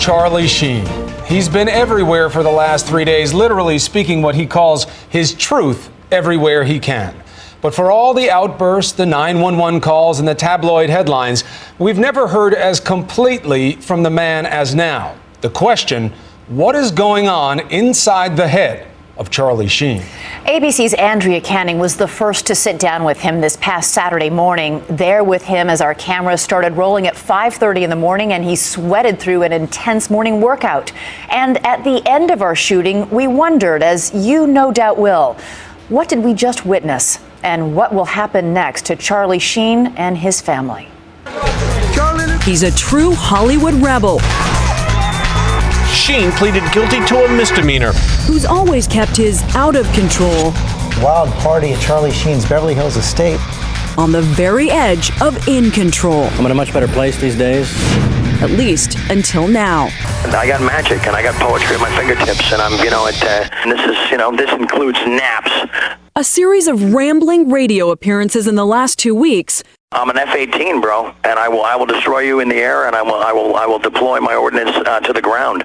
Charlie Sheen. He's been everywhere for the last 3 days, literally speaking what he calls his truth everywhere he can. But for all the outbursts, the 911 calls, and the tabloid headlines, we've never heard as completely from the man as now. The question, what is going on inside the head of Charlie Sheen? ABC's Andrea Canning was the first to sit down with him this past Saturday morning. There with him as our cameras started rolling at 5:30 in the morning, and he sweated through an intense morning workout. And at the end of our shooting, we wondered, as you no doubt will, what did we just witness? And what will happen next to Charlie Sheen and his family? He's a true Hollywood rebel. Sheen pleaded guilty to a misdemeanor. Who's always kept his out of control. Wild party at Charlie Sheen's Beverly Hills estate. On the very edge of in control. I'm in a much better place these days. At least until now. I got magic and I got poetry at my fingertips, and this includes naps. A series of rambling radio appearances in the last 2 weeks. I'm an F-18, bro, and I will destroy you in the air, and I will deploy my ordnance to the ground.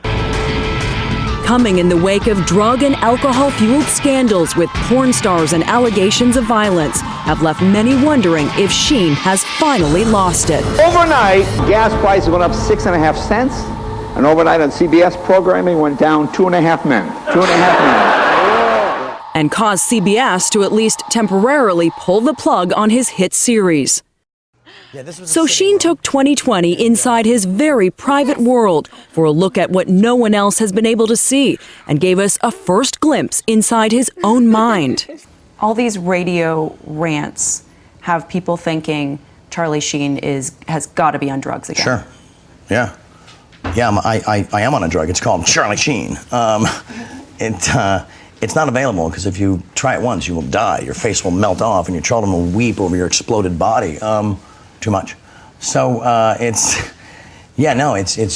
Coming in the wake of drug and alcohol-fueled scandals with porn stars and allegations of violence have left many wondering if Sheen has finally lost it. Overnight, gas prices went up 6.5 cents, and overnight on CBS programming went down 2.5 men. 2.5 men. And caused CBS to at least temporarily pull the plug on his hit series. So Sheen took 2020 inside his very private world for a look at what no one else has been able to see, and gave us a first glimpse inside his own mind. All these radio rants have people thinking Charlie Sheen has got to be on drugs again. Sure. Yeah. Yeah, I am on a drug. It's called Charlie Sheen. It's not available because if you try it once, you will die. Your face will melt off and your children will weep over your exploded body. Too much. So it's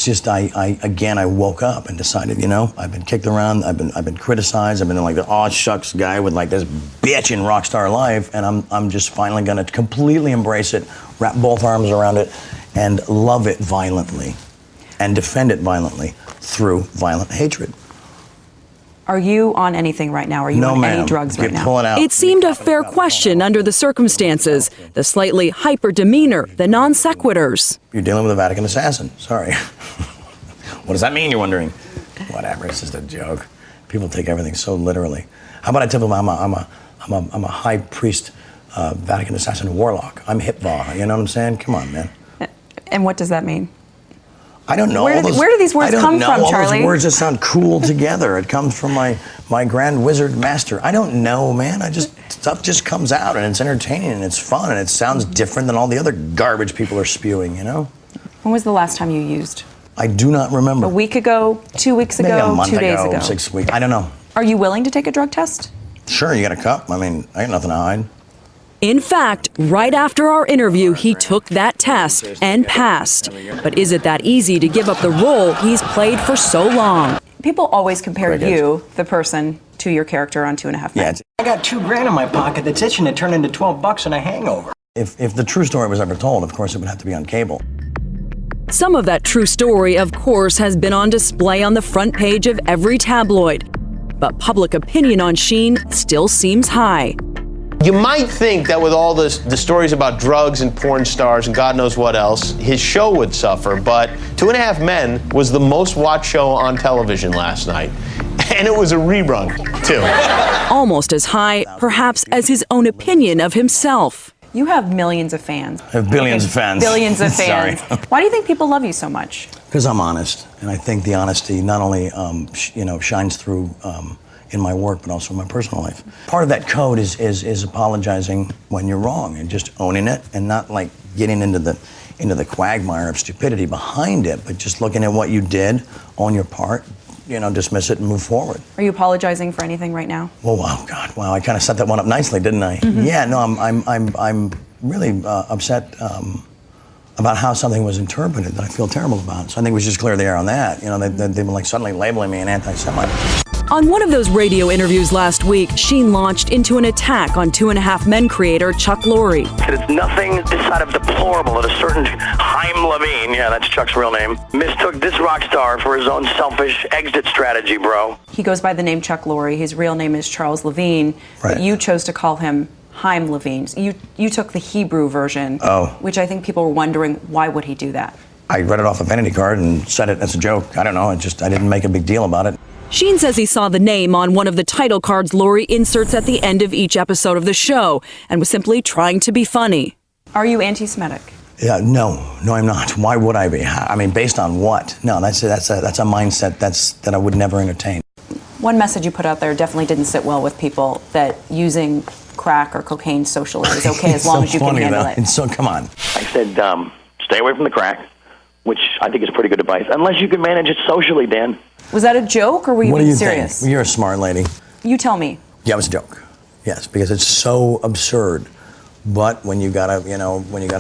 just I woke up and decided, I've been kicked around, I've been criticized, I've been like the aw shucks guy with like this bitch in rock star life, and I'm just finally gonna completely embrace it, wrap both arms around it, and love it violently, and defend it violently through violent hatred. Are you on anything right now? Are you on any drugs right now? Pull it out. It seemed a fair question under the circumstances. The slightly hyper demeanor, the non sequiturs. You're dealing with a Vatican assassin. Sorry. What does that mean, you're wondering? Whatever, it's just a joke. People take everything so literally. How about I tell them I'm a high priest, Vatican assassin warlock. I'm Hitva, you know what I'm saying? Come on, man. And what does that mean? I don't know. Where do these words come from, Charlie? All those words just sound cool together. It comes from my grand wizard master. I don't know, man. Stuff just comes out, and it's entertaining, and it's fun, and it sounds different than all the other garbage people are spewing, When was the last time you used? I do not remember. A week ago, 2 weeks ago, Maybe a month 2 days ago, ago? 6 weeks. I don't know. Are you willing to take a drug test? Sure, you got a cup. I got nothing to hide. In fact, right after our interview, he took that test and passed. But is it that easy to give up the role he's played for so long? People always compare you, the person, to your character on 2.5 Men. Yeah, I got $2,000 in my pocket that's itching to turn into $12 and a hangover. If the true story was ever told, of course, it would have to be on cable. Some of that true story, of course, has been on display on the front page of every tabloid. But public opinion on Sheen still seems high. You might think that with all the stories about drugs and porn stars and God knows what else, his show would suffer, but 2.5 Men was the most watched show on television last night. And it was a rerun, too. Almost as high, perhaps, as his own opinion of himself. You have millions of fans. I have billions of fans. Billions of fans. Sorry. Why do you think people love you so much? Because I'm honest, and I think the honesty not only shines through in my work, but also in my personal life. Part of that code is apologizing when you're wrong and just owning it, and not like getting into the quagmire of stupidity behind it, but just looking at what you did, own your part, dismiss it and move forward. Are you apologizing for anything right now? Oh wow, God, wow! I kind of set that one up nicely, didn't I? Mm-hmm. Yeah, no, I'm really upset about how something was interpreted that I feel terrible about. So I think we should just clear the air on that. They've been like suddenly labeling me an anti-Semite. On one of those radio interviews last week, Sheen launched into an attack on 2.5 Men creator Chuck Lorre. It's nothing this side of deplorable that a certain Chaim Levine, yeah, that's Chuck's real name, mistook this rock star for his own selfish exit strategy, bro. He goes by the name Chuck Lorre. His real name is Charles Levine. Right. But you chose to call him Chaim Levine. You took the Hebrew version, which I think people were wondering, why would he do that? I read it off a vanity card and said it as a joke. I don't know. I didn't make a big deal about it. Sheen says he saw the name on one of the title cards Lorre inserts at the end of each episode of the show and was simply trying to be funny. Are you anti-Semitic? Yeah, no, I'm not. Why would I be? I mean, based on what? No, that's a mindset that I would never entertain. One message you put out there definitely didn't sit well with people, that using crack or cocaine socially is okay as long as you can handle it. So come on. I said, stay away from the crack, which I think is pretty good advice, unless you can manage it socially, Dan. Was that a joke, or were you being serious? Think? You're a smart lady. You tell me. Yeah, it was a joke. Yes, because it's so absurd. But when you got a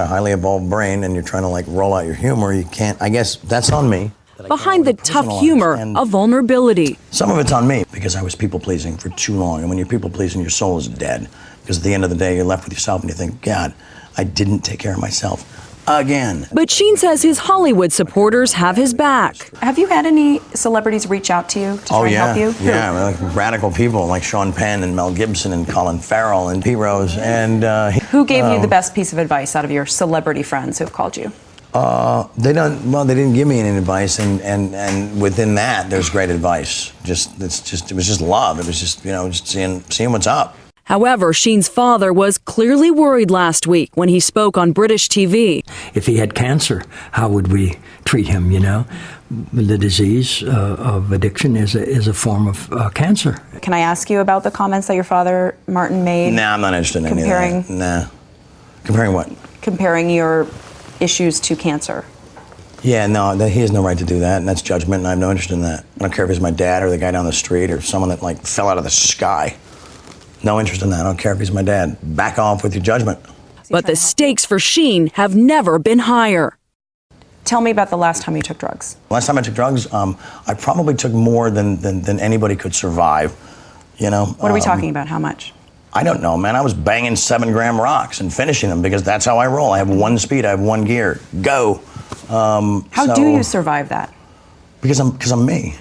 highly evolved brain and you're trying to like roll out your humor, you can't. I guess that's on me. Behind the tough humor, a vulnerability. Some of it's on me because I was people pleasing for too long, and when you're people pleasing, your soul is dead. Because at the end of the day, you're left with yourself, and you think, God, I didn't take care of myself. Again. But Sheen says his Hollywood supporters have his back. Have you had any celebrities reach out to you to try and help you? Yeah, like radical people like Sean Penn and Mel Gibson and Colin Farrell and Pete Rose. And who gave you the best piece of advice out of your celebrity friends who have called you? They didn't give me any advice, and within that, there's great advice. It was just love. It was just just seeing what's up. However, Sheen's father was clearly worried last week when he spoke on British TV. If he had cancer, how would we treat him, The disease of addiction is a form of cancer. Can I ask you about the comments that your father, Martin, made? Nah, I'm not interested in any of that. Nah. Comparing what? Comparing your issues to cancer. Yeah, no, he has no right to do that, and that's judgment, and I have no interest in that. I don't care if he's my dad or the guy down the street or someone that fell out of the sky. No interest in that. I don't care if he's my dad. Back off with your judgment. But the stakes for Sheen have never been higher. Tell me about the last time you took drugs. Last time I took drugs, I probably took more than anybody could survive. What are we talking about? How much? I don't know, man. I was banging 7-gram rocks and finishing them because that's how I roll. I have one speed. I have one gear. Go. How do you survive that? Because I'm me.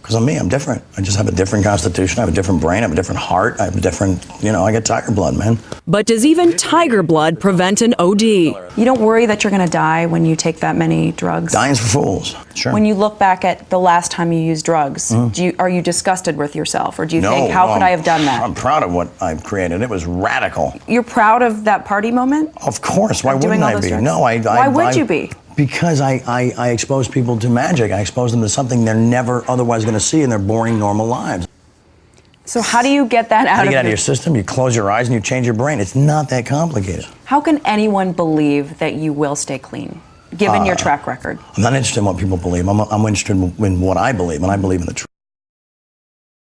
Because I'm me, I'm different. I just have a different constitution, I have a different brain, I have a different heart, I have a different, I get tiger blood, man. But does even tiger blood prevent an OD? You don't worry that you're going to die when you take that many drugs? Dying's for fools, sure. When you look back at the last time you used drugs, are you disgusted with yourself? Or do you think, how could I have done that? I'm proud of what I've created. It was radical. You're proud of that party moment? Of course, why wouldn't I be? No, why would you be? Because I expose people to magic. I expose them to something they're never otherwise going to see in their boring, normal lives. So how do you get that out of your system? You close your eyes and you change your brain. It's not that complicated. How can anyone believe that you will stay clean, given your track record? I'm not interested in what people believe. I'm interested in what I believe, and I believe in the truth.